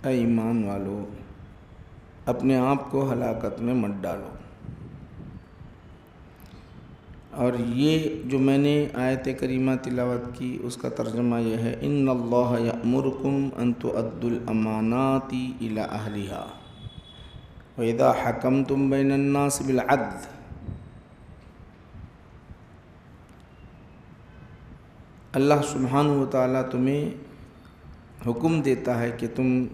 اے ایمان والو اپنے آپ کو ہلاکت میں مت ڈالو۔ اور یہ جو میں نے آیت کریمہ تلاوت کی اس کا ترجمہ یہ ہے، ان اللہ یأمرکم ان تؤدوا الامانات الی اہلہا واذا حکمتم بین الناس بالعدل۔ اللہ سبحانہ وتعالیٰ تمہیں حکم دیتا ہے کہ تم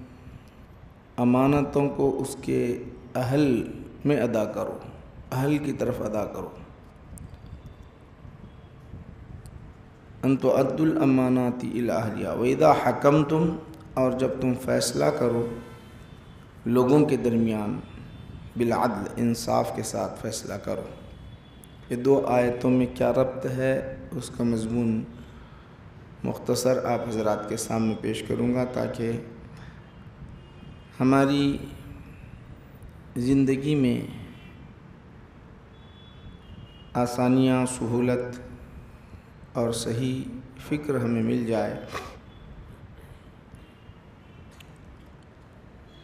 امانتوں کو اس کے اہل میں ادا کرو، اہل کی طرف ادا کرو۔ ان تؤدوا الامانات الی اہلہا واذا حکمتم، اور جب تم فیصلہ کرو لوگوں کے درمیان، بالعدل، انصاف کے ساتھ فیصلہ کرو۔ یہ دو آیتوں میں کیا ربط ہے اس کا مضمون مختصر آپ حضرات کے سامنے پیش کروں گا تاکہ ہماری زندگی میں آسانیاں، سہولت اور صحیح فکر ہمیں مل جائے۔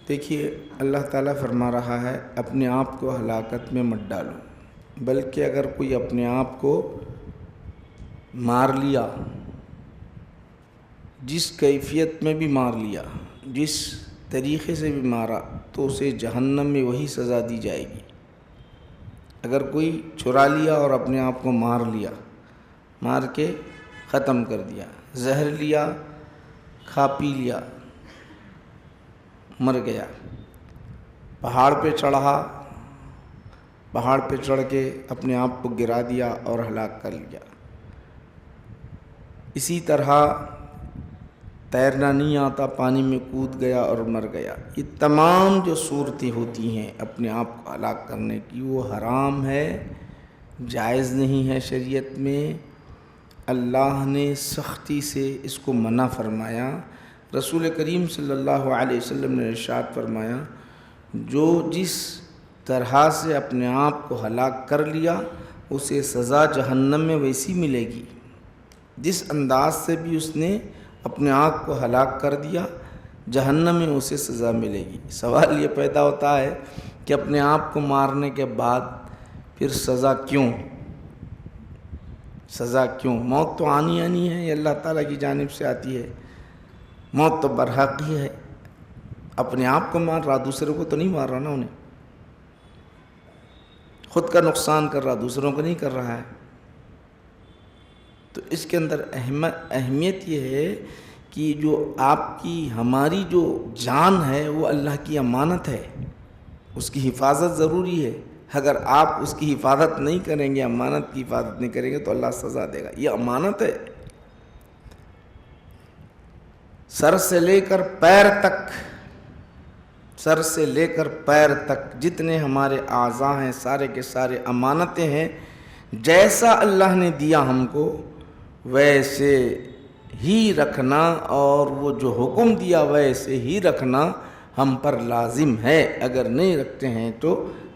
دیکھیے اللہ تعالیٰ فرما رہا ہے اپنے آپ کو ہلاکت میں مت ڈالو، بلکہ اگر کوئی اپنے آپ کو مار لیا، جس کیفیت میں بھی مار لیا، جس طریقے سے بھی مارا، تو اسے جہنم میں وہی سزا دی جائے گی۔ اگر کوئی چرا لیا اور اپنے آپ کو مار لیا، مار کے ختم کر دیا، زہر لیا، کھا پی لیا، مر گیا، پہاڑ پہ چڑھا، پہاڑ پہ چڑھ کے اپنے آپ کو گرا دیا اور ہلاک کر لیا۔ اسی طرح تیرنا نہیں آتا، پانی میں کود گیا اور مر گیا۔ یہ تمام جو صورتیں ہوتی ہیں اپنے آپ کو ہلاک کرنے کی، وہ حرام ہے، جائز نہیں ہے شریعت میں۔ اللہ نے سختی سے اس کو منع فرمایا۔ رسول کریم صلی اللہ علیہ وسلم نے ارشاد فرمایا، جو جس طرح سے اپنے آپ کو ہلاک کر لیا اسے سزا جہنم میں ویسی ملے گی، جس انداز سے بھی اس نے اپنے آپ کو ہلاک کر دیا جہنم میں اسے سزا ملے گی۔ سوال یہ پیدا ہوتا ہے کہ اپنے آپ کو مارنے کے بعد پھر سزا کیوں؟ سزا کیوں؟ موت تو آنی ہے، یہ اللہ تعالیٰ کی جانب سے آتی ہے، موت تو برحق ہی ہے۔ اپنے آپ کو مار رہا، دوسروں کو تو نہیں مار رہا نا، انہیں خود کا نقصان کر رہا، دوسروں کو نہیں کر رہا ہے۔ تو اس کے اندر اہمیت یہ ہے کہ جو آپ کی، ہماری جو جان ہے وہ اللہ کی امانت ہے، اس کی حفاظت ضروری ہے۔ اگر آپ اس کی حفاظت نہیں کریں گے، امانت کی حفاظت نہیں کریں گے تو اللہ سزا دے گا۔ یہ امانت ہے، سر سے لے کر پیر تک، سر سے لے کر پیر تک جتنے ہمارے اعضاء ہیں سارے کے سارے امانتیں ہیں۔ جیسا اللہ نے دیا ہم کو ویسے ہی رکھنا، اور وہ جو حکم دیا ویسے ہی رکھنا ہم پر لازم ہے۔ اگر نہیں رکھتے ہیں تو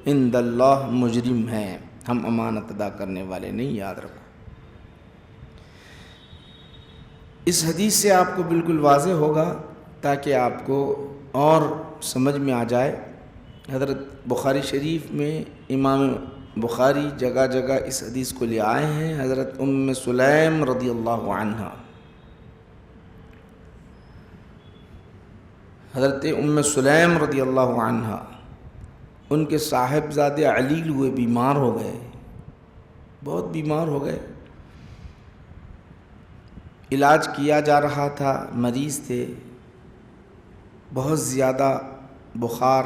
عند اللہ مجرم ہیں، ہم امانت ادا کرنے والے نہیں، یاد رکھو۔ اس حدیث سے آپ کو بالکل واضح ہوگا تاکہ آپ کو اور سمجھ میں آ جائے۔ حضرت بخاری شریف میں امام بخاری جگہ جگہ اس حدیث کو لے آئے ہیں۔ حضرت ام سلیم رضی اللہ عنہ، حضرت ام سلیم رضی اللہ عنہ، ان کے صاحبزادے علیل ہوئے، بیمار ہو گئے، بہت بیمار ہو گئے، علاج کیا جا رہا تھا، مریض تھے، بہت زیادہ بخار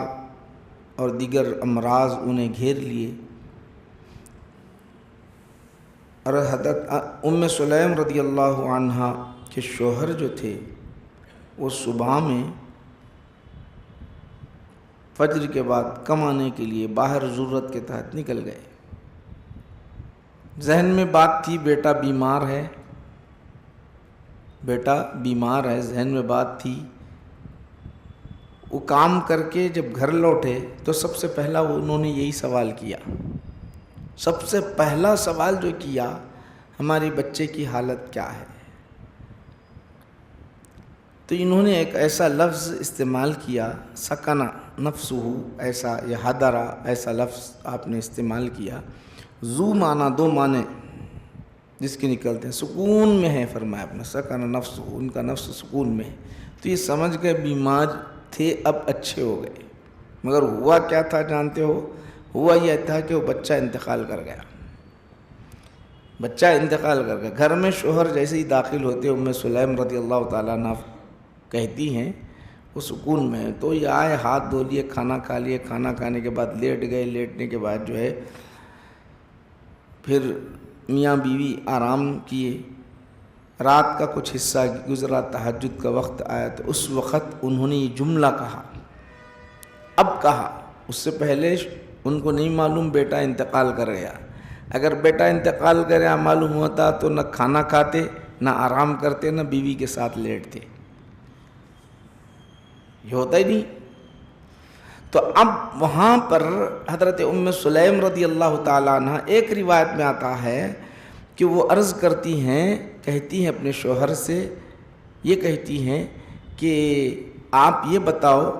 اور دیگر امراض انہیں گھیر لیے۔ اور حضرت ام سلیم رضی اللہ عنہ کے شوہر جو تھے وہ صبح میں فجر کے بعد کمانے کے لیے باہر ضرورت کے تحت نکل گئے۔ ذہن میں بات تھی بیٹا بیمار ہے، بیٹا بیمار ہے، ذہن میں بات تھی۔ وہ کام کر کے جب گھر لوٹے تو سب سے پہلا انہوں نے یہی سوال کیا، سب سے پہلا سوال جو کیا، ہمارے بچے کی حالت کیا ہے؟ تو تو انہوں نے ایک ایسا لفظ استعمال کیا، سکنا نفسہ، ایسا یا حضرہ، ایسا لفظ آپ نے استعمال کیا، ذو معنی، دو معنی جس کے نکلتے ہیں، سکون میں ہے، فرمایا اپنا سکنا نفسہ، ان کا نفس سکون میں ہے۔ تو یہ سمجھ گئے بیمار تھے اب اچھے ہو گئے، مگر ہوا کیا تھا جانتے ہو؟ ہوا یہ تھا کہ وہ بچہ انتقال کر گیا، بچہ انتقال کر گیا۔ گھر میں شوہر جیسے ہی داخل ہوتے، ام سلیم رضی اللہ تعالیٰ عنہ کہتی ہیں وہ سکون میں ہے، تو یہ آئے، ہاتھ دھو لیے، کھانا کھا لیے، کھانا کھانے کے بعد لیٹ گئے، لیٹنے کے بعد جو ہے پھر میاں بیوی آرام کیے، رات کا کچھ حصہ گزرا، تہجد کا وقت آیا، تو اس وقت انہوں نے یہ جملہ کہا، اب کہا، اس سے پہلے ان کو نہیں معلوم بیٹا انتقال کر گیا۔ اگر بیٹا انتقال کر گیا معلوم ہوتا تو نہ کھانا کھاتے، نہ آرام کرتے، نہ بیوی کے ساتھ لیٹتے، یہ ہوتا ہی نہیں۔ تو اب وہاں پر حضرت ام سلیم رضی اللہ تعالیٰ عنہ، ایک روایت میں آتا ہے کہ وہ عرض کرتی ہیں، کہتی ہیں اپنے شوہر سے، یہ کہتی ہیں کہ آپ یہ بتاؤ،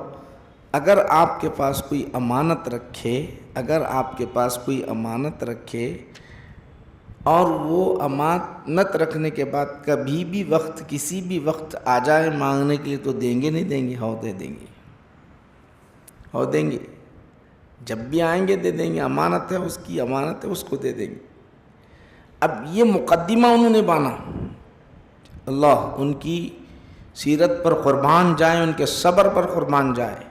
اگر آپ کے پاس کوئی امانت رکھے، اگر آپ کے پاس کوئی امانت رکھے اور وہ امانت رکھنے کے بعد کبھی بھی وقت، کسی بھی وقت آ جائے مانگنے کے لیے، تو دیں گے نہیں دیں گے؟ ہاں دے دیں گے، ہاں دیں گے، جب بھی آئیں گے دے دیں گے، امانت ہے اس کی، امانت ہے اس کو دے دیں گے۔ اب یہ مقدمہ انہوں نے بانا، اللہ ان کی سیرت پر قربان جائیں، ان کے صبر پر قربان جائے۔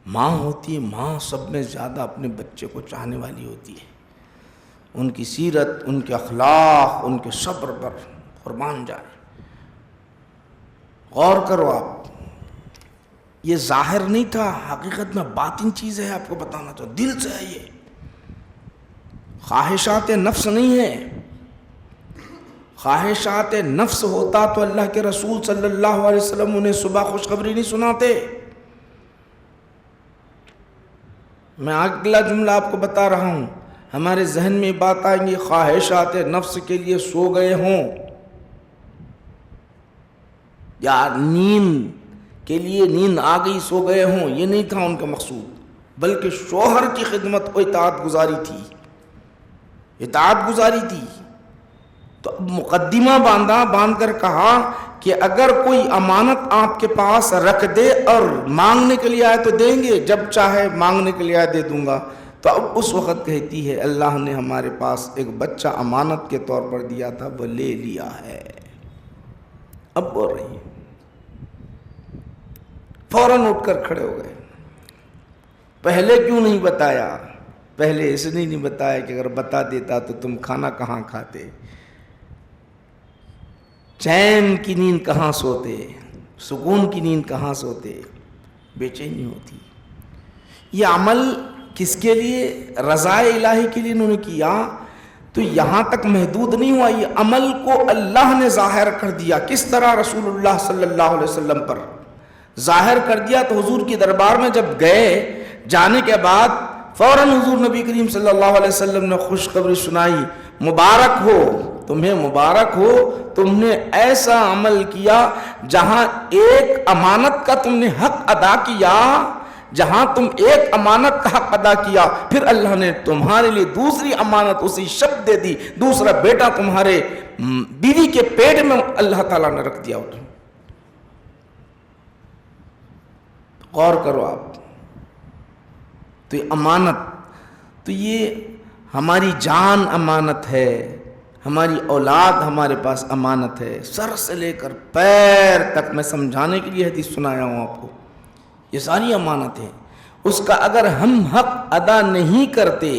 ماں ہوتی ہے، ماں سب میں زیادہ اپنے بچے کو چاہنے والی ہوتی ہے، ان کی سیرت، ان کے اخلاق، ان کے صبر پر قربان جائے۔ غور کرو آپ، یہ ظاہر نہیں تھا، حقیقت میں باطن چیز ہے، آپ کو بتانا چاہتا ہوں، دل سے ہے، یہ خواہشات نفس نہیں ہے۔ خواہشات نفس ہوتا تو اللہ کے رسول صلی اللہ علیہ وسلم انہیں صبح خوشخبری نہیں سناتے۔ میں اگلا جملہ آپ کو بتا رہا ہوں، ہمارے ذہن میں بات آئیں گی، خواہشات نفس کے لیے سو گئے ہوں یا نیند کے لیے نیند آ گئی، سو گئے ہوں، یہ نہیں تھا ان کا مقصود، بلکہ شوہر کی خدمت و اطاعت گزاری تھی، اطاعت گزاری تھی۔ تو اب مقدمہ باندھ کر کہا کہ اگر کوئی امانت آپ کے پاس رکھ دے اور مانگنے کے لیے آئے تو دیں گے، جب چاہے مانگنے کے لیے آئے دے دوں گا۔ تو اب اس وقت کہتی ہے اللہ نے ہمارے پاس ایک بچہ امانت کے طور پر دیا تھا، وہ لے لیا ہے۔ اب بول رہی ہیں، فوراً اٹھ کر کھڑے ہو گئے، پہلے کیوں نہیں بتایا؟ پہلے اس نے نہیں بتایا کہ اگر بتا دیتا تو تم کھانا کہاں کھاتے، چین کی نیند کہاں سوتے، سکون کی نیند کہاں سوتے، بے چینی ہوتی۔ یہ عمل کس کے لیے؟ رضا الہی کے لیے انہوں نے کیا، تو یہاں تک محدود نہیں ہوا، یہ عمل کو اللہ نے ظاہر کر دیا۔ کس طرح؟ رسول اللہ صلی اللہ علیہ وسلم پر ظاہر کر دیا۔ تو حضور کی دربار میں جب گئے، جانے کے بعد فوراً حضور نبی کریم صلی اللہ علیہ وسلم نے خوشخبری سنائی، مبارک ہو تمہیں، مبارک ہو، تم نے ایسا عمل کیا جہاں ایک امانت کا تم نے حق ادا کیا، جہاں تم ایک امانت کا حق ادا کیا، پھر اللہ نے تمہارے لیے دوسری امانت اسی شب دے دی، دوسرا بیٹا تمہارے بیوی کے پیٹ میں اللہ تعالیٰ نے رکھ دیا۔ غور کرو آپ، تو یہ امانت، تو یہ ہماری جان امانت ہے، ہماری اولاد ہمارے پاس امانت ہے، سر سے لے کر پیر تک، میں سمجھانے کے لیے حدیث سنایا ہوں آپ کو، یہ ساری امانت ہے۔ اس کا اگر ہم حق ادا نہیں کرتے،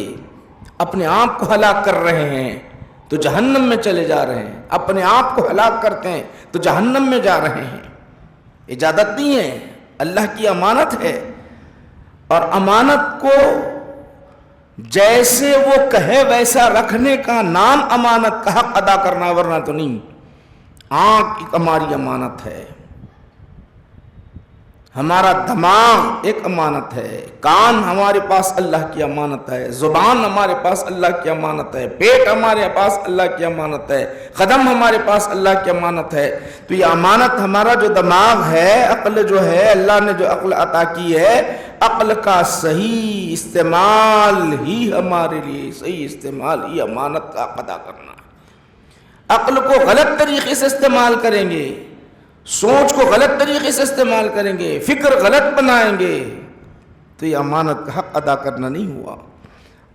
اپنے آپ کو ہلاک کر رہے ہیں تو جہنم میں چلے جا رہے ہیں، اپنے آپ کو ہلاک کرتے ہیں تو جہنم میں جا رہے ہیں۔ اجازت نہیں ہے، اللہ کی امانت ہے، اور امانت کو جیسے وہ کہے ویسا رکھنے کا نام امانت کا حق ادا کرنا، ورنہ تو نہیں۔ آنکھ ایک ہماری امانت ہے، ہمارا دماغ ایک امانت ہے، کان ہمارے پاس اللہ کی امانت ہے، زبان ہمارے پاس اللہ کی امانت ہے، پیٹ ہمارے پاس اللہ کی امانت ہے، قدم ہمارے پاس اللہ کی امانت ہے۔ تو یہ امانت ہمارا جو دماغ ہے، عقل جو ہے، اللہ نے جو عقل عطا کی ہے، عقل کا صحیح استعمال ہی ہمارے لیے، صحیح استعمال ہی امانت کا ادا کرنا ہے۔ عقل کو غلط طریقے سے استعمال کریں گے، سوچ کو غلط طریقے سے استعمال کریں گے، فکر غلط بنائیں گے، تو یہ امانت کا حق ادا کرنا نہیں ہوا۔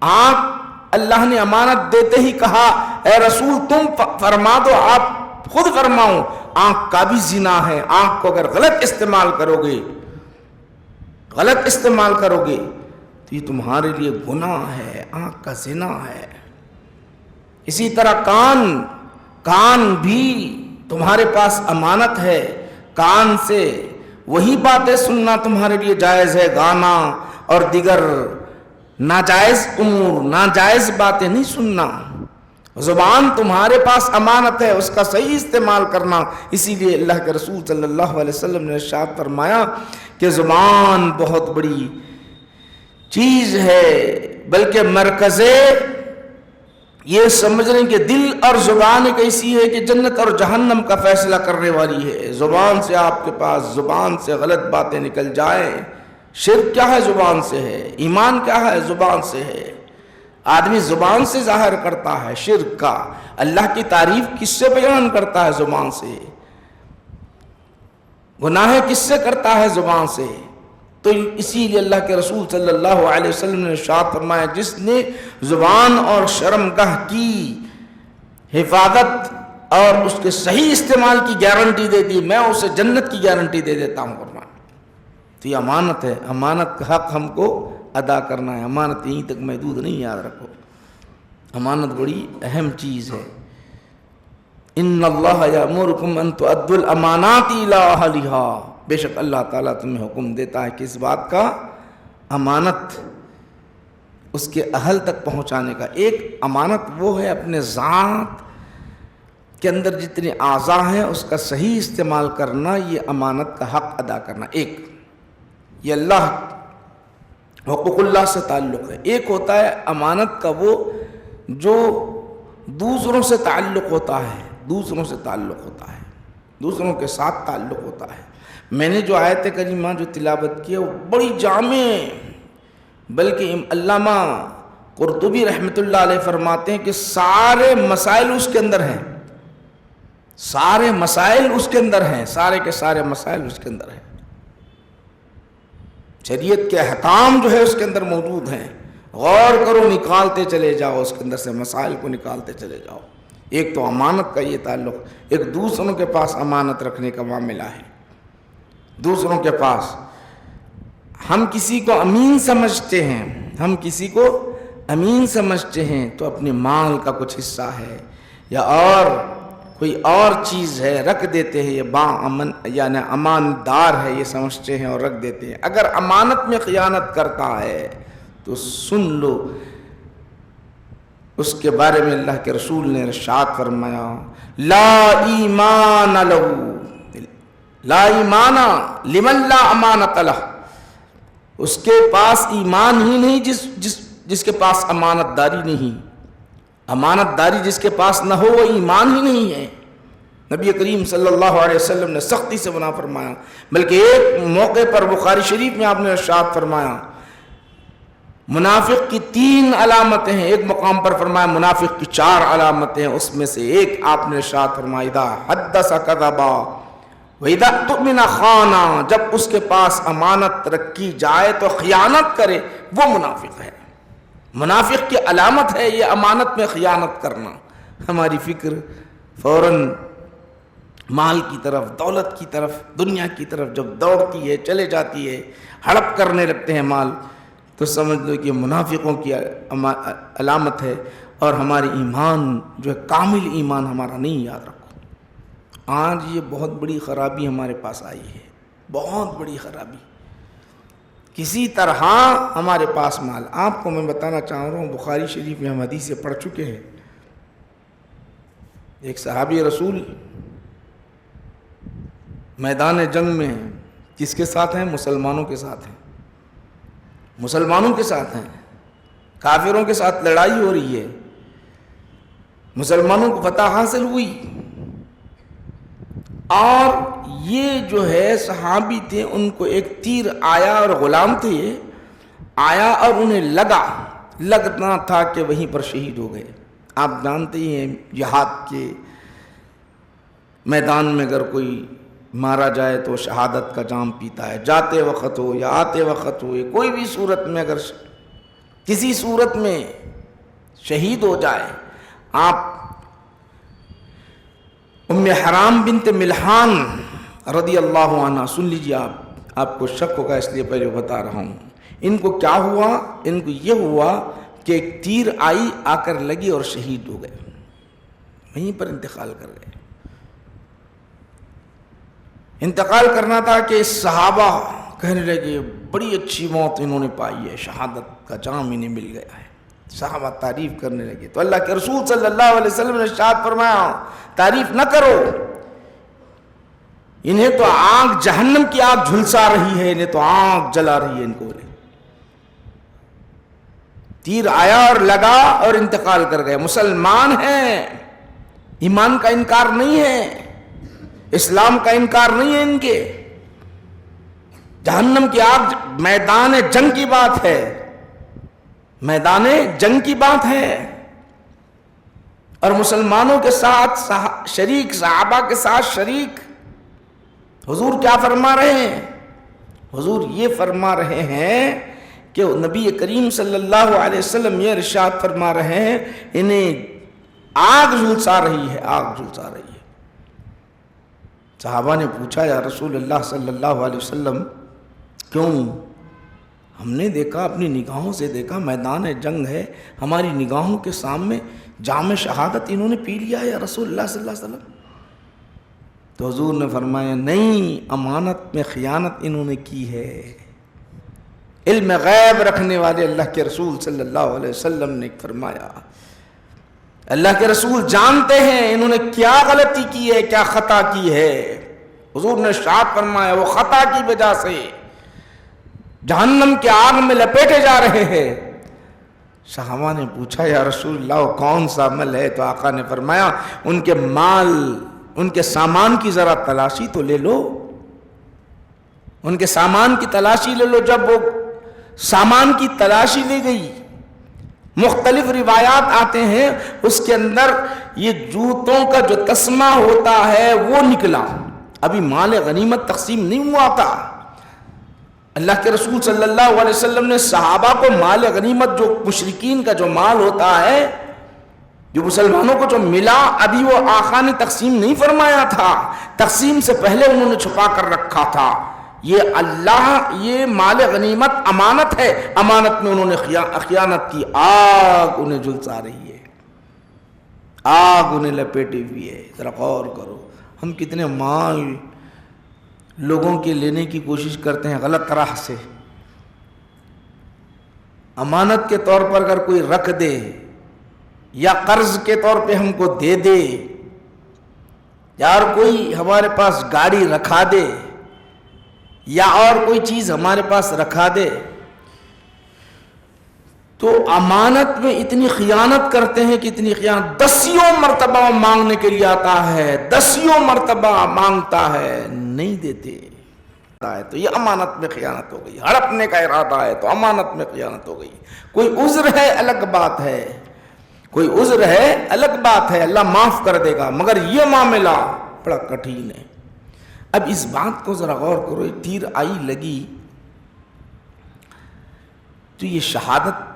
آنکھ اللہ نے امانت دیتے ہی کہا اے رسول تم فرما دو، آپ خود فرماؤ، آنکھ کا بھی زنا ہے، آنکھ کو اگر غلط استعمال کرو گے، غلط استعمال کرو گے تو یہ تمہارے لیے گناہ ہے، آنکھ کا زنا ہے۔ اسی طرح کان بھی تمہارے پاس امانت ہے، کان سے وہی باتیں سننا تمہارے لیے جائز ہے، گانا اور دیگر ناجائز امور، ناجائز باتیں نہیں سننا۔ زبان تمہارے پاس امانت ہے، اس کا صحیح استعمال کرنا۔ اسی لیے اللہ کے رسول صلی اللہ علیہ وسلم نے ارشاد فرمایا کہ زبان بہت بڑی چیز ہے، بلکہ مرکز یہ سمجھ رہے ہیں کہ دل اور زبان ایک ایسی ہے کہ جنت اور جہنم کا فیصلہ کرنے والی ہے۔ زبان سے آپ کے پاس، زبان سے غلط باتیں نکل جائیں۔ شرک کیا ہے؟ زبان سے ہے۔ ایمان کیا ہے؟ زبان سے ہے۔ آدمی زبان سے ظاہر کرتا ہے شرک کا، اللہ کی تعریف کس سے بیان کرتا ہے؟ زبان سے۔ گناہ کس سے کرتا ہے؟ زبان سے۔ تو اسی لیے اللہ کے رسول صلی اللہ علیہ وسلم نے ارشاد فرمایا جس نے زبان اور شرمگاہ کی حفاظت اور اس کے صحیح استعمال کی گارنٹی دے دی، میں اسے جنت کی گارنٹی دے دیتا ہوں فرمایا۔ تو یہ امانت ہے، امانت کا حق ہم کو ادا کرنا ہے۔ امانت یہیں تک محدود نہیں، یاد رکھو، امانت بڑی اہم چیز ہے۔ ان اللہ یامرکم ان تؤدوا الامانات الی اہلھا، بے شک اللہ تعالیٰ تمہیں حکم دیتا ہے کہ اس بات کا امانت اس کے اہل تک پہنچانے کا۔ ایک امانت وہ ہے اپنے ذات کے اندر جتنے اعضاء ہیں اس کا صحیح استعمال کرنا، یہ امانت کا حق ادا کرنا۔ ایک یہ اللہ حقوق اللہ سے تعلق ہے۔ ایک ہوتا ہے امانت کا وہ جو دوسروں سے تعلق ہوتا ہے، دوسروں سے تعلق ہوتا ہے، دوسروں کے ساتھ تعلق ہوتا ہے۔ میں نے جو آیت کریمہ جو تلاوت کی ہے وہ بڑی جامع، بلکہ علامہ قرطبی رحمۃ اللہ علیہ فرماتے ہیں کہ سارے مسائل اس کے اندر ہیں، سارے مسائل اس کے اندر ہیں، سارے کے سارے مسائل اس کے اندر ہیں۔ شریعت کے احکام جو ہے اس کے اندر موجود ہیں، غور کرو، نکالتے چلے جاؤ، اس کے اندر سے مسائل کو نکالتے چلے جاؤ۔ ایک تو امانت کا یہ تعلق، ایک دوسروں کے پاس امانت رکھنے کا معاملہ ہے۔ دوسروں کے پاس ہم کسی کو امین سمجھتے ہیں، ہم کسی کو امین سمجھتے ہیں تو اپنے مال کا کچھ حصہ ہے یا اور کوئی اور چیز ہے رکھ دیتے ہیں، یہ باامن یعنی اماندار ہے یہ سمجھتے ہیں اور رکھ دیتے ہیں۔ اگر امانت میں خیانت کرتا ہے تو سن لو اس کے بارے میں اللہ کے رسول نے ارشاد فرمایا لا ایمان لہو، لا ایمان لمن لا امانت لہ، اس کے پاس ایمان ہی نہیں جس کے پاس امانت داری نہیں۔ امانت داری جس کے پاس نہ ہو وہ ایمان ہی نہیں ہے۔ نبی کریم صلی اللہ علیہ وسلم نے سختی سے منع فرمایا، بلکہ ایک موقع پر بخاری شریف میں آپ نے ارشاد فرمایا منافق کی 3 علامتیں ہیں، ایک مقام پر فرمایا منافق کی 4 علامتیں ہیں، اس میں سے ایک آپ نے ارشاد فرمایا اذا حدث کذبا وَإِذَا اؤْتُمِنَ خَانَ، جب اس کے پاس امانت رکھی جائے تو خیانت کرے، وہ منافق ہے۔ منافق کی علامت ہے یہ امانت میں خیانت کرنا۔ ہماری فکر فوراً مال کی طرف، دولت کی طرف، دنیا کی طرف جب دوڑتی ہے، چلے جاتی ہے، ہڑپ کرنے لگتے ہیں مال، تو سمجھ لو کہ منافقوں کی علامت ہے، اور ہماری ایمان جو ہے کامل ایمان ہمارا نہیں، یاد رکھو۔ آج یہ بہت بڑی خرابی ہمارے پاس آئی ہے، بہت بڑی خرابی۔ کسی طرح ہمارے پاس مال، آپ کو میں بتانا چاہ رہا ہوں، بخاری شریف میں ہم حدیثیں پڑھ چکے ہیں۔ ایک صحابی رسول میدان جنگ میں کس کے ساتھ ہیں؟ مسلمانوں کے ساتھ ہیں، مسلمانوں کے ساتھ ہیں، کافروں کے ساتھ لڑائی ہو رہی ہے، مسلمانوں کو فتح حاصل ہوئی، اور یہ جو ہے صحابی تھے، ان کو ایک تیر آیا، اور غلام تھے یہ، آیا اور انہیں لگنا تھا کہ وہیں پر شہید ہو گئے۔ آپ جانتے ہی ہیں جہاد کے میدان میں اگر کوئی مارا جائے تو شہادت کا جام پیتا ہے، جاتے وقت ہو یا آتے وقت ہو، یا کوئی بھی صورت میں اگر کسی صورت میں شہید ہو جائے۔ آپ ام حرام بنت ملحان رضی اللہ عنہ، سن لیجیے، آپ کو شک ہوگا اس لیے پہلے بتا رہا ہوں، ان کو کیا ہوا؟ ان کو یہ ہوا کہ ایک تیر آئی، آ کر لگی اور شہید ہو گئے، وہیں پر انتقال کر گئے۔ انتقال کرنا تھا کہ صحابہ کہنے لگے بڑی اچھی موت انہوں نے پائی ہے، شہادت کا جام انہیں مل گیا ہے، صحابہ تعریف کرنے لگے۔ تو اللہ کے رسول صلی اللہ علیہ وسلم نے ارشاد فرمایا تعریف نہ کرو، انہیں تو آگ، جہنم کی آگ جھلسا رہی ہے، انہیں تو آگ جلا رہی ہے، ان کو بولے۔ تیر آیا اور لگا اور انتقال کر گئے، مسلمان ہیں، ایمان کا انکار نہیں ہے، اسلام کا انکار نہیں ہے ان کے۔ جہنم کی آگ میدان جنگ کی بات ہے، میدان جنگ کی بات ہے، اور مسلمانوں کے ساتھ شریک، صحابہ کے ساتھ شریک۔ حضور کیا فرما رہے ہیں؟ حضور یہ فرما رہے ہیں کہ نبی کریم صلی اللہ علیہ وسلم یہ ارشاد فرما رہے ہیں انہیں آگ جھلسا رہی ہے، آگ جھلسا رہی ہے۔ صحابہ نے پوچھا یا رسول اللہ صلی اللہ علیہ وسلم کیوں؟ ہم نے دیکھا، اپنی نگاہوں سے دیکھا، میدان جنگ ہے، ہماری نگاہوں کے سامنے جام شہادت انہوں نے پی لیا یا رسول اللہ صلی اللہ علیہ وسلم۔ تو حضور نے فرمایا نہیں، امانت میں خیانت انہوں نے کی ہے۔ علم غیب رکھنے والے اللہ کے رسول صلی اللہ علیہ وسلم نے فرمایا، اللہ کے رسول جانتے ہیں انہوں نے کیا غلطی کی ہے، کیا خطا کی ہے۔ حضور نے ارشاد فرمایا وہ خطا کی وجہ سے جہنم کے آگ میں لپیٹے جا رہے ہیں۔ صحابہ نے پوچھا یا رسول اللہ کون سا عمل ہے؟ تو آقا نے فرمایا ان کے مال، ان کے سامان کی ذرا تلاشی تو لے لو، ان کے سامان کی تلاشی لے لو۔ جب وہ سامان کی تلاشی لی گئی، مختلف روایات آتے ہیں اس کے اندر یہ جوتوں کا جو تسمہ ہوتا ہے وہ نکلا، ابھی مال غنیمت تقسیم نہیں ہوا تھا۔ اللہ کے رسول صلی اللہ علیہ وسلم نے صحابہ کو مال غنیمت، جو مشرکین کا جو مال ہوتا ہے، جو مسلمانوں کو جو ملا، ابھی وہ آقا نے تقسیم نہیں فرمایا تھا، تقسیم سے پہلے انہوں نے چھپا کر رکھا تھا۔ یہ اللہ، یہ مال غنیمت امانت ہے، امانت میں انہوں نے خیانت کی، آگ انہیں جھلسا رہی ہے، آگ انہیں لپیٹی ہوئی ہے۔ ذرا غور کرو، ہم کتنے مال لوگوں کے لینے کی کوشش کرتے ہیں غلط طرح سے۔ امانت کے طور پر اگر کوئی رکھ دے یا قرض کے طور پہ ہم کو دے دے، یا اور کوئی ہمارے پاس گاڑی رکھا دے، یا اور کوئی چیز ہمارے پاس رکھا دے، تو امانت میں اتنی خیانت کرتے ہیں کہ اتنی خیانت، 10 مرتبہ مانگنے کے لیے آتا ہے، 10 مرتبہ مانگتا ہے، نہیں دیتے، تو یہ امانت میں خیانت ہو گئی۔ ہڑپنے کا ارادہ ہے تو امانت میں خیانت ہو گئی۔ کوئی عذر ہے الگ بات ہے، کوئی عذر ہے الگ بات ہے، اللہ معاف کر دے گا، مگر یہ معاملہ بڑا کٹھین ہے۔ اب اس بات کو ذرا غور کرو، تیر آئی لگی تو یہ شہادت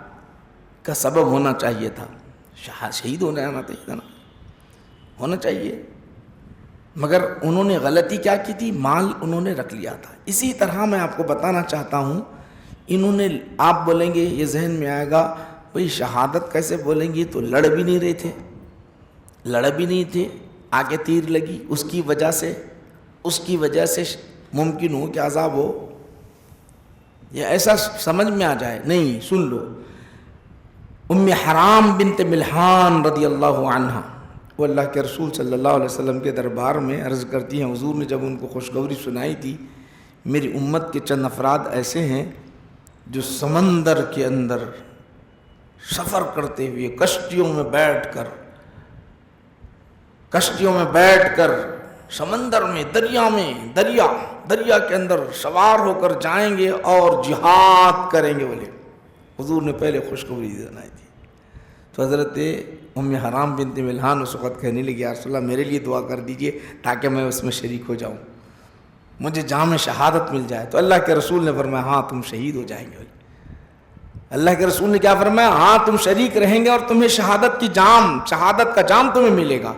کا سبب ہونا چاہیے تھا، شہید ہونا چاہیے تھا نا، ہونا چاہیے، مگر انہوں نے غلطی کیا کی تھی؟ مال انہوں نے رکھ لیا تھا۔ اسی طرح میں آپ کو بتانا چاہتا ہوں، انہوں نے، آپ بولیں گے یہ ذہن میں آئے گا بھئی شہادت کیسے بولیں گے، تو لڑ بھی نہیں رہے تھے، لڑ بھی نہیں تھے، آگے تیر لگی، اس کی وجہ سے ممکن ہو کہ عذاب ہو، یہ ایسا سمجھ میں آ جائے، نہیں، سن لو۔ ام حرام بنت ملحان رضی اللہ عنہ، وہ اللہ کے رسول صلی اللہ علیہ وسلم کے دربار میں عرض کرتی ہیں، حضور نے جب ان کو خوشخبری سنائی تھی میری امت کے چند افراد ایسے ہیں جو سمندر کے اندر سفر کرتے ہوئے کشتیوں میں بیٹھ کر سمندر میں دریا کے اندر سوار ہو کر جائیں گے اور جہاد کریں گے. بولے حضور نے پہلے خوشخبری سنائی تھی. تو حضرت ام حرام بنت ملحان اس وقت کہنے لگی یا رسول اللہ میرے لیے دعا کر دیجئے تاکہ میں اس میں شریک ہو جاؤں, مجھے جام شہادت مل جائے. تو اللہ کے رسول نے فرمایا ہاں تم شہید ہو جائیں گے. اللہ کے رسول نے کیا فرمایا؟ ہاں تم شریک رہیں گے اور تمہیں شہادت کا جام تمہیں ملے گا.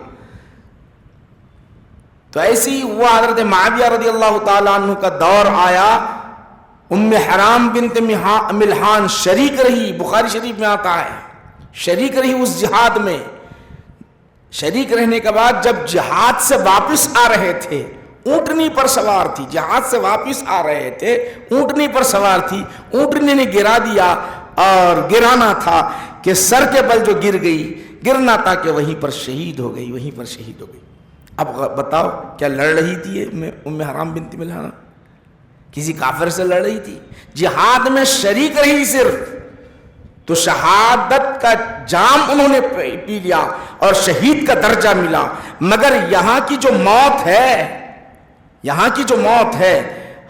تو ایسی ہوا حضرت معاویہ رضی اللہ تعالیٰ عنہ کا دور آیا. ام حرام بنت ملحان شریک رہی, بخاری شریف میں آتا ہے, شریک رہی اس جہاد میں. شریک رہنے کے بعد جب جہاد سے واپس آ رہے تھے, اونٹنی پر سوار تھی, جہاد سے واپس آ رہے تھے اونٹنی پر سوار تھی, اونٹنی نے گرا دیا اور گرانا تھا کہ سر کے بل جو گرنا تھا کہ وہیں پر شہید ہو گئی. اب بتاؤ کیا لڑ رہی تھی ام حرام بنت ملحان؟ کسی کافر سے لڑ رہی تھی؟ جہاد میں شریک رہی صرف, تو شہادت کا جام انہوں نے پی لیا اور شہید کا درجہ ملا. مگر یہاں کی جو موت ہے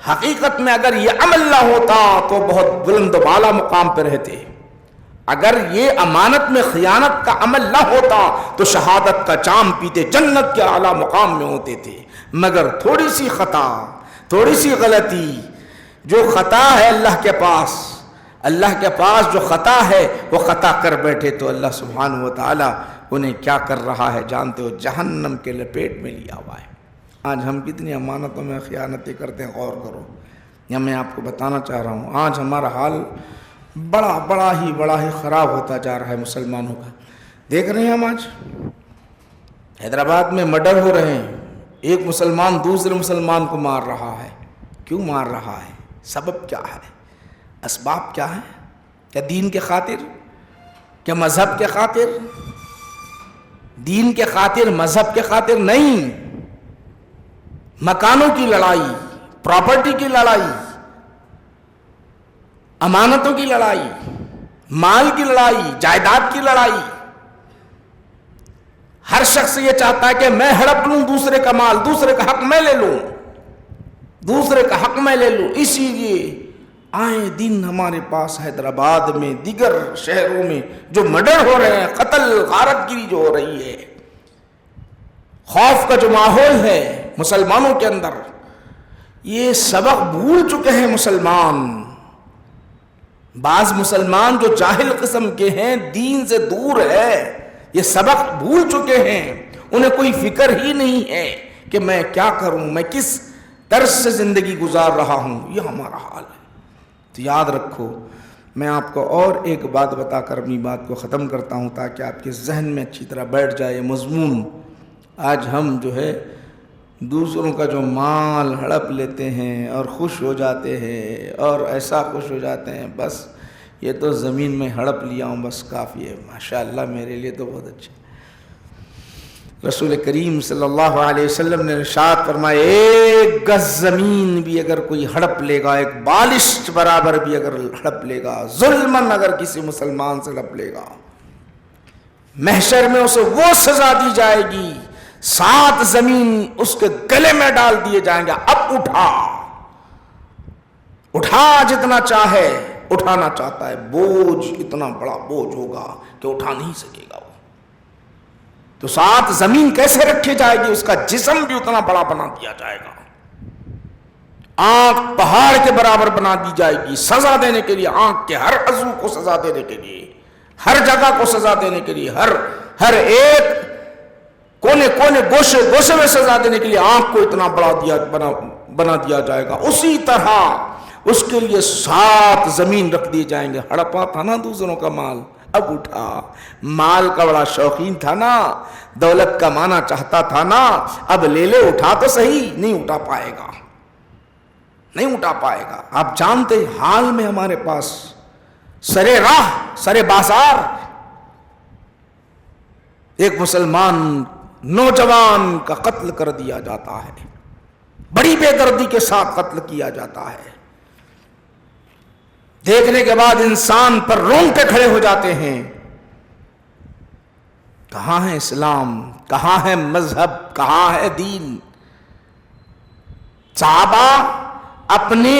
حقیقت میں اگر یہ عمل نہ ہوتا تو بہت بلند و بالا مقام پہ رہتے. اگر یہ امانت میں خیانت کا عمل نہ ہوتا تو شہادت کا جام پیتے, جنت کے اعلیٰ مقام میں ہوتے تھے. مگر تھوڑی سی خطا, تھوڑی سی غلطی, جو خطا ہے اللہ کے پاس جو خطا ہے وہ خطا کر بیٹھے تو اللہ سبحانہ و تعالیٰ انہیں کیا کر رہا ہے جانتے ہو؟ جہنم کے لپیٹ میں لیا ہوا ہے. آج ہم کتنی امانتوں میں خیانتیں کرتے ہیں, غور کرو. یا میں آپ کو بتانا چاہ رہا ہوں آج ہمارا حال بڑا ہی خراب ہوتا جا رہا ہے مسلمانوں کا. دیکھ رہے ہیں ہم آج حیدرآباد میں مرڈر ہو رہے ہیں, ایک مسلمان دوسرے مسلمان کو مار رہا ہے. کیوں مار رہا ہے؟ سبب کیا ہے؟ اسباب کیا ہے؟ کیا دین کے خاطر؟ کیا مذہب کے خاطر؟ دین کے خاطر, مذہب کے خاطر نہیں. مکانوں کی لڑائی, پراپرٹی کی لڑائی, امانتوں کی لڑائی, مال کی لڑائی, جائیداد کی لڑائی. ہر شخص یہ چاہتا ہے کہ میں ہڑپ لوں دوسرے کا مال, دوسرے کا حق میں لے لوں. اسی لیے آئے دن ہمارے پاس حیدرآباد میں, دیگر شہروں میں جو مرڈر ہو رہے ہیں, قتل غارت گیری جو ہو رہی ہے, خوف کا جو ماحول ہے مسلمانوں کے اندر, یہ سبق بھول چکے ہیں مسلمان. بعض مسلمان جو جاہل قسم کے ہیں, دین سے دور ہے, یہ سبق بھول چکے ہیں. انہیں کوئی فکر ہی نہیں ہے کہ میں کیا کروں, میں کس طرز سے زندگی گزار رہا ہوں. یہ ہمارا حال ہے. تو یاد رکھو, میں آپ کو اور ایک بات بتا کر اپنی بات کو ختم کرتا ہوں تاکہ آپ کے ذہن میں اچھی طرح بیٹھ جائے مضمون. آج ہم جو ہے دوسروں کا جو مال ہڑپ لیتے ہیں اور خوش ہو جاتے ہیں, اور ایسا خوش ہو جاتے ہیں بس یہ تو زمین میں ہڑپ لیا ہوں بس کافی ہے, ماشاءاللہ میرے لیے تو بہت اچھا. رسول کریم صلی اللہ علیہ وسلم نے ارشاد فرمایا, ایک گز زمین بھی اگر کوئی ہڑپ لے گا, ایک بالشت برابر بھی اگر ہڑپ لے گا, ظلماً اگر کسی مسلمان سے ہڑپ لے گا, محشر میں اسے وہ سزا دی جائے گی 7 زمین اس کے گلے میں ڈال دیے جائیں گے. اب اٹھا جتنا چاہے, اٹھانا چاہتا ہے, بوجھ اتنا بڑا بوجھ ہوگا کہ اٹھا نہیں سکے گا وہ. تو 7 زمین کیسے رکھی جائے گی, اس کا جسم بھی اتنا بڑا بنا دیا جائے گا, آنکھ پہاڑ کے برابر بنا دی جائے گی سزا دینے کے لیے, آنکھ کے ہر عضو کو سزا دینے کے لیے, ہر جگہ کو سزا دینے کے لیے, ہر ایک کونے گوشے میں سزا دینے کے لیے آنکھ کو اتنا بنا دیا جائے گا. اسی طرح اس کے لیے 7 زمین رکھ دیے جائیں گے. ہڑپا تھا نا دوسروں کا مال, اب اٹھا. مال کا بڑا شوقین تھا نا, دولت کمانا چاہتا تھا نا, اب لے لے, اٹھا تو صحیح. نہیں اٹھا پائے گا. آپ جانتے حال میں ہمارے پاس سرے راہ سرے بازار ایک مسلمان نوجوان کا قتل کر دیا جاتا ہے. بڑی بے دردی کے ساتھ قتل کیا جاتا ہے. دیکھنے کے بعد انسان پر رونگٹے کھڑے ہو جاتے ہیں. کہاں ہے اسلام؟ کہاں ہے مذہب؟ کہاں ہے دین؟ صحابہ اپنے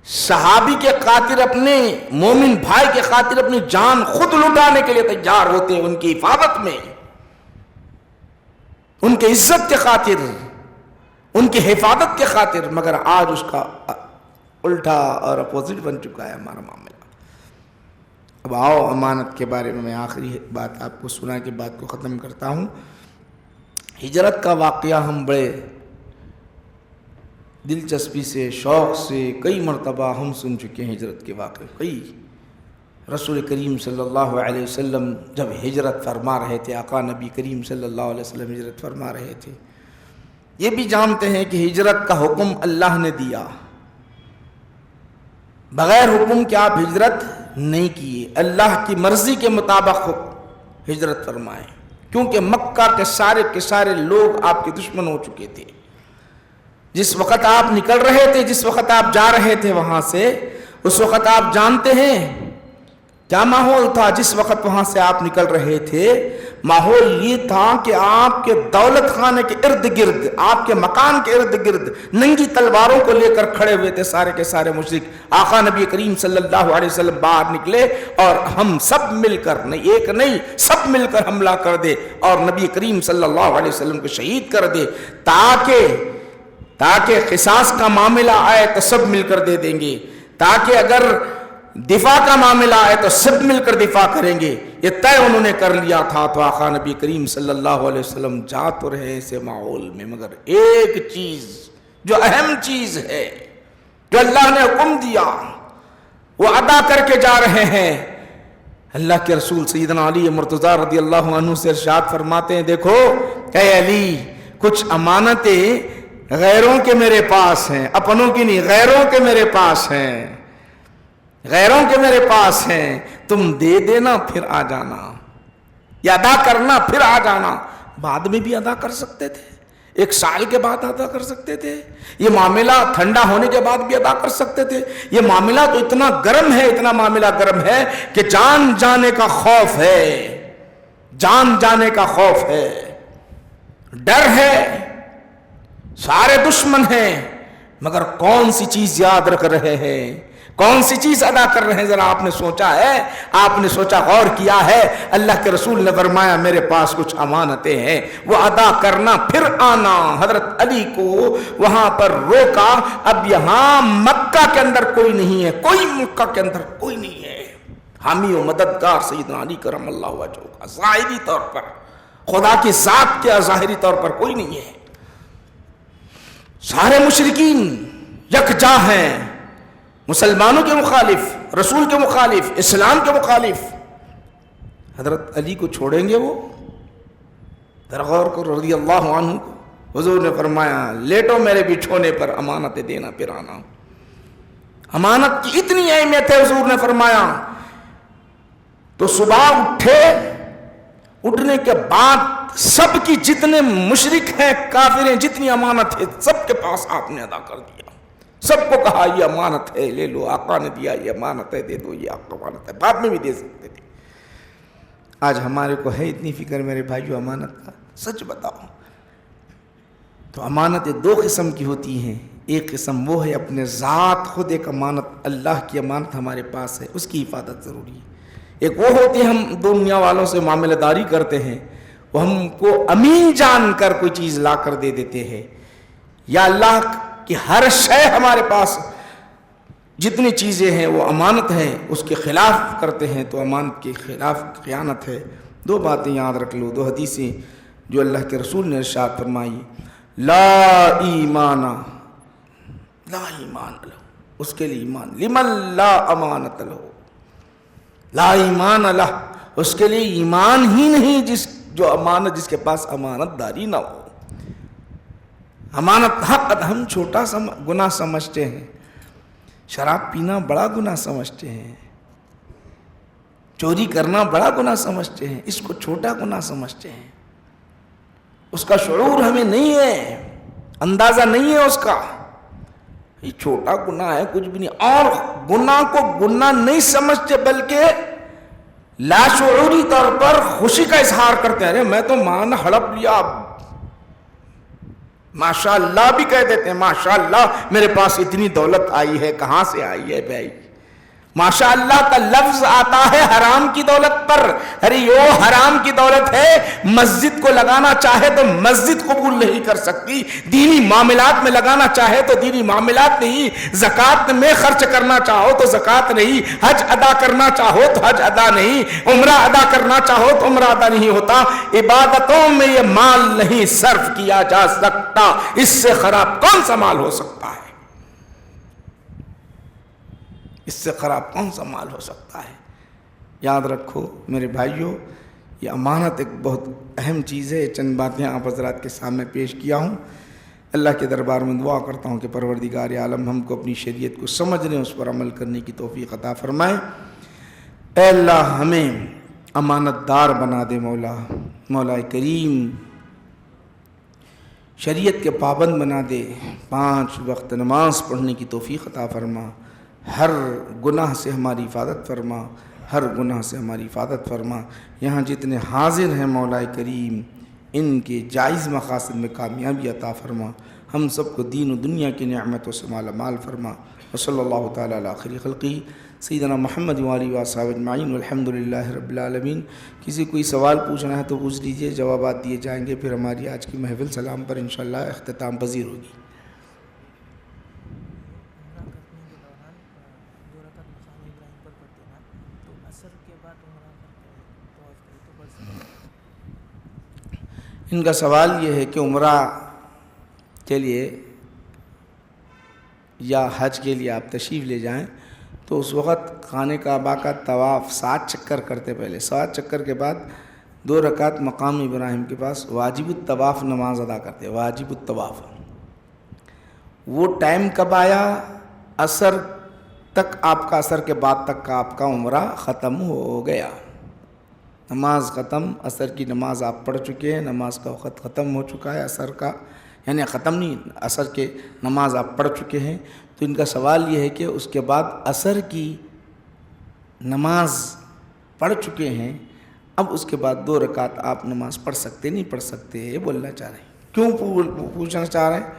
صحابی کے خاطر، اپنے مومن بھائی کے خاطر اپنی جان خود لٹانے کے لیے تیار ہوتے ہیں، ان کی حفاظت میں، ان کے عزت کے خاطر، ان کی حفاظت کے خاطر. مگر آج اس کا الٹا اور اپوزٹ بن چکا ہے ہمارا معاملہ. اب آؤ امانت کے بارے میں آخری بات آپ کو سنا کے بات کو ختم کرتا ہوں. ہجرت کا واقعہ ہم بڑے دلچسپی سے، شوق سے کئی مرتبہ ہم سن چکے ہیں. ہجرت کے واقعے کئی، رسول کریم صلی اللہ علیہ وسلم جب ہجرت فرما رہے تھے، آقا نبی کریم صلی اللہ علیہ وسلم ہجرت فرما رہے تھے، یہ بھی جانتے ہیں کہ ہجرت کا حکم اللہ نے دیا. بغیر حکم کہ آپ ہجرت نہیں کیے، اللہ کی مرضی کے مطابق ہجرت فرمائے، کیونکہ مکہ کے سارے لوگ آپ کے دشمن ہو چکے تھے. جس وقت آپ نکل رہے تھے، جس وقت آپ جا رہے تھے وہاں سے، اس وقت آپ جانتے ہیں کیا ماحول تھا. جس وقت وہاں سے آپ نکل رہے تھے، ماحول یہ تھا کہ آپ کے دولت خانے کے ارد گرد، آپ کے مکان کے ارد گرد ننگی تلواروں کو لے کر کھڑے ہوئے تھے سارے کے سارے مشرک. آقا نبی کریم صلی اللہ علیہ وسلم باہر نکلے اور ہم سب مل کر، نہیں ایک نہیں، سب مل کر حملہ کر دے اور نبی کریم صلی اللہ علیہ وسلم کو شہید کر دے، تاکہ قصاص کا معاملہ آئے تو سب مل کر دے دیں گے، تاکہ اگر دفاع کا معاملہ آئے تو سب مل کر دفاع کریں گے. یہ طے انہوں نے کر لیا تھا. تو آقا نبی کریم صلی اللہ علیہ وسلم جا تو رہے ایسے ماحول میں، مگر ایک چیز جو اہم چیز ہے، جو اللہ نے حکم دیا، وہ ادا کر کے جا رہے ہیں. اللہ کے رسول سیدنا علی مرتضیٰ رضی اللہ عنہ سے ارشاد فرماتے ہیں، دیکھو اے علی، کچھ امانتیں غیروں کے میرے پاس ہیں، اپنوں کی نہیں، غیروں کے میرے پاس ہیں، غیروں کے میرے پاس ہیں. تم دے دینا پھر آ جانا، یا ادا کرنا پھر آ جانا. بعد میں بھی ادا کر سکتے تھے، 1 سال کے بعد ادا کر سکتے تھے، یہ معاملہ ٹھنڈا ہونے کے بعد بھی ادا کر سکتے تھے. یہ معاملہ تو اتنا گرم ہے، اتنا معاملہ گرم ہے کہ جان جانے کا خوف ہے، جان جانے کا خوف ہے، ڈر ہے، سارے دشمن ہیں. مگر کون سی چیز یاد رکھ رہے ہیں، کون سی چیز ادا کر رہے ہیں؟ ذرا آپ نے سوچا ہے؟ آپ نے سوچا، غور کیا ہے؟ اللہ کے رسول نے فرمایا میرے پاس کچھ امانتیں ہیں، وہ ادا کرنا پھر آنا. حضرت علی کو وہاں پر روکا. اب یہاں مکہ کے اندر کوئی نہیں ہے، کوئی مکہ کے اندر کوئی نہیں ہے. حامی و مددگار سیدنا علی کرم اللہ وجہہ کا ظاہری طور پر، خدا کی ذات کے ظاہری طور پر کوئی نہیں ہے. سارے مشرکین یکجا ہیں، مسلمانوں کے مخالف، رسول کے مخالف، اسلام کے مخالف. حضرت علی کو چھوڑیں گے وہ؟ ذرا غور کرو. رضی اللہ عنہ کو حضور نے فرمایا لیٹو میرے بچھونے پر، امانتیں دینا پھر آنا. امانت کی اتنی اہمیت ہے، حضور نے فرمایا. تو صبح اٹھے، اٹھنے کے بعد سب کی جتنے مشرک ہیں، کافر ہیں، جتنی امانت ہے سب کے پاس آپ نے ادا کر دیا. سب کو کہا یہ امانت ہے، لے لو، آقا نے دیا، یہ امانت ہے، دے دو، یہ آپ کو امانت ہے. بعد میں بھی دے سکتے تھے. آج ہمارے کو ہے اتنی فکر میرے بھائیو امانت کا؟ سچ بتاؤ تو امانتیں 2 قسم کی ہوتی ہیں. ایک قسم وہ ہے اپنے ذات، خود ایک امانت، اللہ کی امانت ہمارے پاس ہے، اس کی حفاظت ضروری ہے. ایک وہ ہوتی ہے ہم دنیا والوں سے معاملہ داری کرتے ہیں، وہ ہم کو امین جان کر کوئی چیز لا کر دے دیتے ہیں، یا اللہ کہ ہر شے ہمارے پاس جتنی چیزیں ہیں وہ امانت ہیں، اس کے خلاف کرتے ہیں تو امانت کے خلاف خیانت ہے. 2 باتیں یاد رکھ لو، 2 حدیثیں جو اللہ کے رسول نے ارشاد فرمائی. لا ایمان لہ، اس کے لیے ایمان، لمن لا امانت لہ، لا ایمان لہ، اس کے لیے ایمان ہی نہیں جس کے پاس امانت داری نہ ہو. امانت حق ہم چھوٹا گناہ سمجھتے ہیں، شراب پینا بڑا گناہ سمجھتے ہیں، چوری کرنا بڑا گناہ سمجھتے ہیں، اس کو چھوٹا گناہ سمجھتے ہیں. اس کا شعور ہمیں نہیں ہے. اندازہ نہیں ہے اس کا، یہ چھوٹا گناہ ہے کچھ بھی نہیں، اور گناہ کو گناہ نہیں سمجھتے بلکہ لاشعوری طور پر خوشی کا اظہار کرتے ہیں، ارے میں تو مان ہڑپ لیا، ماشاء اللہ بھی کہہ دیتے ہیں، ماشاء اللہ میرے پاس اتنی دولت آئی ہے، کہاں سے آئی ہے بھائی؟ ماشاء اللہ کا لفظ آتا ہے حرام کی دولت پر، ارے یہ حرام کی دولت ہے، مسجد کو لگانا چاہے تو مسجد قبول نہیں کر سکتی، دینی معاملات میں لگانا چاہے تو دینی معاملات نہیں، زکوٰۃ میں خرچ کرنا چاہو تو زکوٰۃ نہیں، حج ادا کرنا چاہو تو حج ادا نہیں، عمرہ ادا کرنا چاہو تو عمرہ ادا نہیں ہوتا، عبادتوں میں یہ مال نہیں صرف کیا جا سکتا، اس سے خراب کون سا مال ہو سکتا ہے؟ اس سے خراب کون سا مال ہو سکتا ہے؟ یاد رکھو میرے بھائیوں، یہ امانت ایک بہت اہم چیز ہے، چند باتیں آپ حضرات کے سامنے پیش کیا ہوں۔ اللہ کے دربار میں دعا کرتا ہوں کہ پروردگار عالم ہم کو اپنی شریعت کو سمجھنے، اس پر عمل کرنے کی توفیق عطا فرمائے۔ اے اللہ ہمیں امانت دار بنا دے مولا کریم، شریعت کے پابند بنا دے، 5 وقت نماز پڑھنے کی توفیق عطا فرما، ہر گناہ سے ہماری حفاظت فرما، ہر گناہ سے ہماری حفاظت فرما۔ یہاں جتنے حاضر ہیں مولا کریم، ان کے جائز مقاصد میں کامیابی عطا فرما، ہم سب کو دین و دنیا کی نعمتوں سے مالا مال فرما۔ وصلی اللہ تعالیٰ علی خیر خلقہ سیدنا محمد وآلہ وصحبہ اجمعین والحمد للہ رب العالمین۔ کسی کوئی سوال پوچھنا ہے تو پوچھ لیجئے، جوابات دیے جائیں گے، پھر ہماری آج کی محفل سلام پر انشاءاللہ اختتام پذیر ہوگی۔ ان کا سوال یہ ہے کہ عمرہ کے لیے یا حج کے لیے آپ تشریف لے جائیں تو اس وقت خانہ کعبہ کا طواف 7 چکر کرتے، پہلے 7 چکر کے بعد 2 رکعت مقام ابراہیم کے پاس واجب الطواف نماز ادا کرتے، واجب الطواف۔ وہ ٹائم کب آیا؟ عصر تک، آپ کا عصر کے بعد تک کا آپ کا عمرہ ختم ہو گیا، نماز ختم، عصر کی نماز آپ پڑھ چکے ہیں، نماز کا وقت ختم ہو چکا ہے عصر کا، یعنی ختم نہیں، عصر کے نماز آپ پڑھ چکے ہیں۔ تو ان کا سوال یہ ہے کہ اس کے بعد عصر کی نماز پڑھ چکے ہیں، اب اس کے بعد 2 رکعت آپ نماز پڑھ سکتے نہیں پڑھ سکتے، یہ بولنا چاہ رہے ہیں۔ کیوں پوچھنا چاہ رہے ہیں؟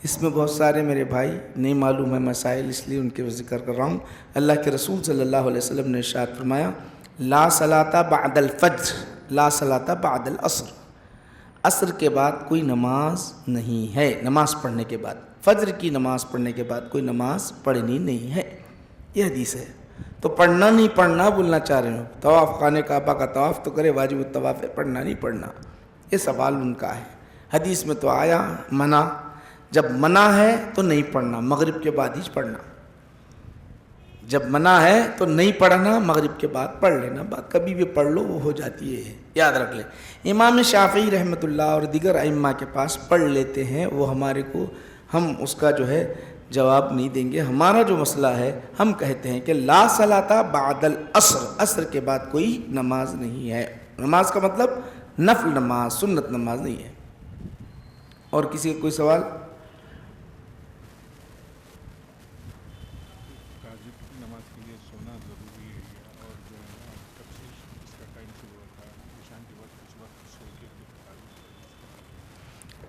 اس میں بہت سارے میرے بھائی نہیں معلوم ہے مسائل، اس لیے ان کے ذکر کر رہا ہوں۔ اللہ کے رسول صلی اللہ علیہ وسلم نے ارشاد فرمایا، لا صلاۃ بعد الفجر، لا صلاۃ بعد العصر، عصر کے بعد کوئی نماز نہیں ہے، نماز پڑھنے کے بعد، فجر کی نماز پڑھنے کے بعد کوئی نماز پڑھنی نہیں ہے، یہ حدیث ہے۔ تو پڑھنا نہیں پڑھنا بولنا چاہ رہے ہو، طواف خانہ کعبہ کا طواف تو کرے، واجب الطواف ہے، پڑھنا نہیں پڑھنا، یہ سوال ان کا ہے۔ حدیث میں تو آیا منع، جب منع ہے تو نہیں پڑھنا، مغرب کے بعد ہی پڑھنا، جب منع ہے تو نہیں پڑھنا، مغرب کے بعد پڑھ لینا، بات کبھی بھی پڑھ لو وہ ہو جاتی ہے، یاد رکھ لیں۔ امام شافعی رحمۃ اللہ اور دیگر ائمہ کے پاس پڑھ لیتے ہیں، وہ ہمارے کو، ہم اس کا جو ہے جواب نہیں دیں گے۔ ہمارا جو مسئلہ ہے، ہم کہتے ہیں کہ لا صلاۃ بعد العصر، عصر کے بعد کوئی نماز نہیں ہے۔ نماز کا مطلب نفل نماز، سنت نماز نہیں ہے۔ اور کسی کا کوئی سوال؟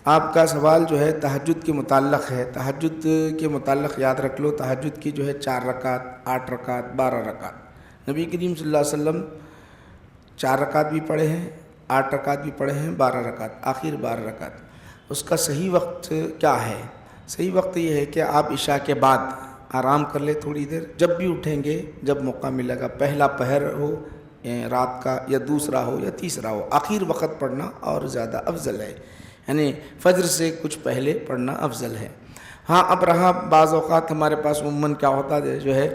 آپ کا سوال جو ہے تہجد کے متعلق ہے، تہجد کے متعلق یاد رکھ لو، تہجد کی جو ہے 4 رکعت، 8 رکعت، 12 رکعت، نبی کریم صلی اللہ علیہ وسلم 4 رکعت بھی پڑھے ہیں، 8 رکعت بھی پڑھے ہیں، 12 رکعت، آخر 12 رکعت۔ اس کا صحیح وقت کیا ہے؟ صحیح وقت یہ ہے کہ آپ عشاء کے بعد آرام کر لیں تھوڑی دیر، جب بھی اٹھیں گے، جب موقع ملے گا، پہلا پہر ہو رات کا یا دوسرا ہو یا تیسرا ہو، آخر وقت پڑھنا اور زیادہ افضل ہے، یعنی فجر سے کچھ پہلے پڑھنا افضل ہے۔ ہاں اب رہا بعض اوقات ہمارے پاس عموماً کیا ہوتا ہے جو ہے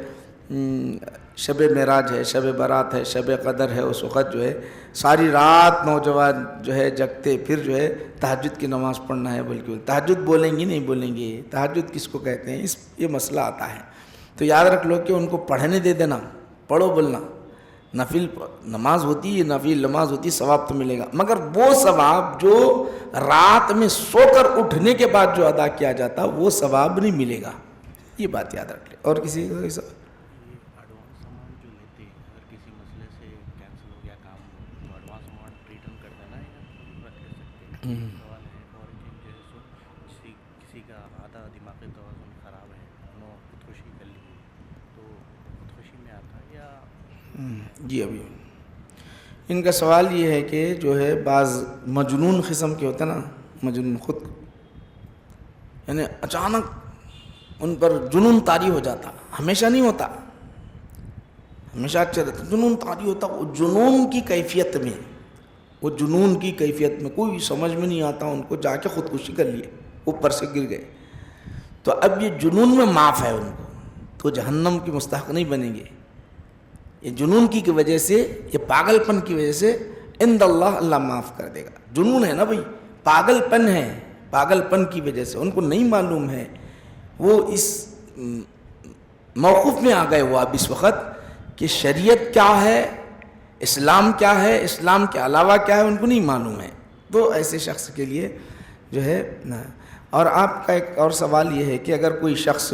شب معراج ہے، شب برات ہے، شب قدر ہے، اس وقت جو ہے ساری رات نوجوان جو ہے جگتے، پھر جو ہے تہجد کی نماز پڑھنا ہے، بلکہ تہجد بولیں گے نہیں بولیں گے، تہجد کس کو کہتے ہیں، یہ مسئلہ آتا ہے۔ تو یاد رکھ لو کہ ان کو پڑھنے دے دینا، پڑھو بولنا، نفل نماز ہوتی ہے، نفل نماز ہوتی ہے، ثواب تو ملے گا، مگر وہ ثواب جو رات میں سو کر اٹھنے کے بعد جو ادا کیا جاتا وہ ثواب نہیں ملے گا، یہ بات یاد رکھ لیں۔ اور کسی کا ایسا ایڈوانس سامان جو لیتے ہیں، اگر کسی مسئلے سے کینسل ہو گیا کام تو ایڈوانس سامان ریٹرن کر دینا ہے یا رکھ لے سکتے ہیں؟ سوال ہے۔ اور ایک چیز جو ہے سو کسی کا آدھا دماغی توازن خراب ہے، انہوں خودکشی کر لی تو خودکشی میں آتا ہے یا جی ابھی ان کا سوال یہ ہے کہ جو ہے بعض مجنون قسم کے ہوتے ہیں نا، مجنون خود یعنی اچانک ان پر جنون طاری ہو جاتا، ہمیشہ نہیں ہوتا، ہمیشہ اچھا رہتا، جنون طاری ہوتا، وہ جنون کی کیفیت میں، وہ جنون کی کیفیت میں کوئی سمجھ میں نہیں آتا ان کو، جا کے خودکشی کر لیے، اوپر سے گر گئے، تو اب یہ جنون میں معاف ہے ان کو، تو جہنم کی مستحق نہیں بنیں گے۔ یہ جنون کی وجہ سے، یہ پاگل پن کی وجہ سے عند اللہ اللہ معاف کر دے گا۔ جنون ہے نا بھائی، پاگل پن ہے، پاگل پن کی وجہ سے ان کو نہیں معلوم ہے، وہ اس موقف میں آ گئے وہ اب اس وقت کہ شریعت کیا ہے، اسلام کیا ہے، اسلام کے علاوہ کیا ہے، ان کو نہیں معلوم ہے، تو ایسے شخص کے لیے جو ہے نا۔ اور آپ کا ایک اور سوال یہ ہے کہ اگر کوئی شخص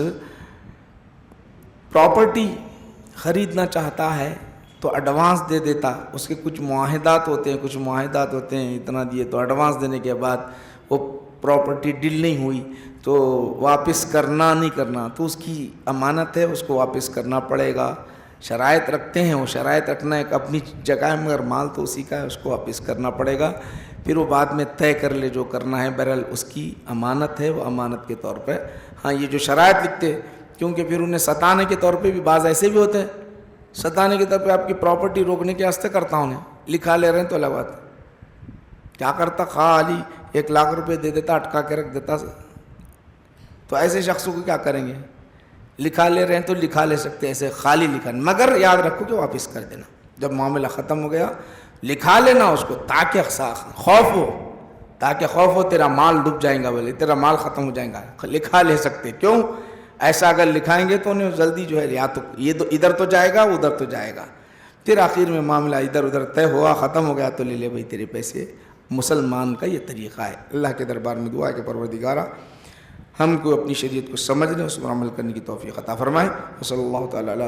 پراپرٹی خریدنا چاہتا ہے تو ایڈوانس دے دیتا، اس کے کچھ معاہدات ہوتے ہیں، اتنا دیے تو ایڈوانس دینے کے بعد وہ پراپرٹی ڈیل نہیں ہوئی تو واپس کرنا نہیں کرنا، تو اس کی امانت ہے، اس کو واپس کرنا پڑے گا۔ شرائط رکھتے ہیں، وہ شرائط رکھنا ایک اپنی جگہ ہے، مگر مال تو اسی کا ہے، اس کو واپس کرنا پڑے گا، پھر وہ بعد میں طے کر لے جو کرنا ہے، بہرحال اس کی امانت ہے، وہ امانت کے طور پہ۔ ہاں یہ جو شرائط لکھتے، کیونکہ پھر انہیں ستانے کے طور پہ بھی بعض ایسے بھی ہوتے ہیں، ستانے کے طور پہ آپ کی پراپرٹی روکنے کے واسطے کرتا ہوں، لکھا لے رہے ہیں تو الگ بات ہے، کیا کرتا، خالی 1,00,000 روپے دے دیتا، اٹکا کے رکھ دیتا، تو ایسے شخصوں کو کیا کریں گے؟ لکھا لے رہے ہیں تو لکھا لے سکتے، ایسے خالی لکھا، مگر یاد رکھو کہ واپس کر دینا، جب معاملہ ختم ہو گیا لکھا لینا اس کو، تاکہ خوف ہو تیرا مال ڈوب جائے گا، بولے تیرا مال ختم ہو جائے گا، لکھا لے سکتے، کیوں ایسا اگر لکھائیں گے تو انہیں جلدی جو ہے یا تو یہ تو ادھر تو جائے گا، ادھر تو جائے گا، پھر آخر میں معاملہ ادھر ادھر طے ہوا، ختم ہو گیا تو لے لے بھائی تیرے پیسے۔ مسلمان کا یہ طریقہ ہے۔ اللہ کے دربار میں دعا ہے کہ پروردگارہ ہم کو اپنی شریعت کو سمجھنے، اس پر عمل کرنے کی توفیق عطا فرمائے۔ صلی اللہ تعالیٰ علیہ